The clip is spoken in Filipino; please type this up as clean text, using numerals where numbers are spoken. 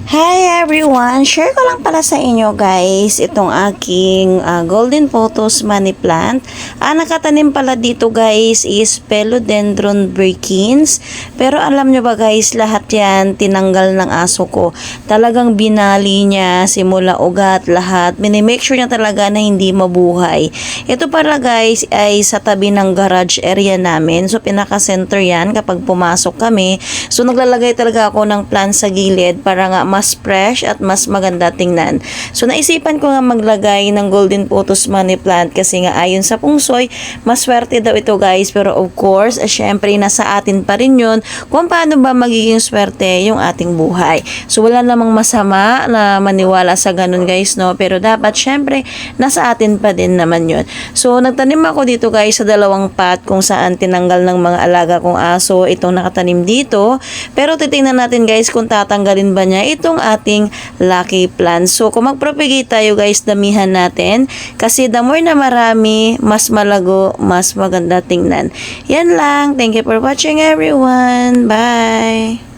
Hi everyone! Share ko lang pala sa inyo guys itong aking golden photos money plant. Nakatanim pala dito guys is Philodendron Birkins. Pero alam nyo ba guys, lahat yan tinanggal ng aso ko. Talagang binali niya simula ugat lahat. Minimake sure niya talaga na hindi mabuhay. Ito para guys ay sa tabi ng garage area namin. So pinaka-center yan kapag pumasok kami. So naglalagay talaga ako ng plant sa gilid para nga mas fresh at mas maganda tingnan. So naisipan ko nga maglagay ng golden photos money plant kasi nga ayon sa pungsoy, maswerte daw ito guys. Pero of course, syempre nasa atin pa rin yun kung paano ba magiging swerte yung ating buhay. So wala namang masama na maniwala sa ganun guys, no? Pero dapat syempre nasa atin pa din naman yun. So nagtanim ako dito guys sa dalawang pot kung saan tinanggal ng mga alaga kong aso itong nakatanim dito. Pero titingnan natin guys kung tatanggalin ba niya itong ating lucky plant. So kung mag-propagate tayo guys, damihan natin kasi the more na marami, mas malago, mas maganda tingnan. Yan lang. Thank you for watching everyone. Bye!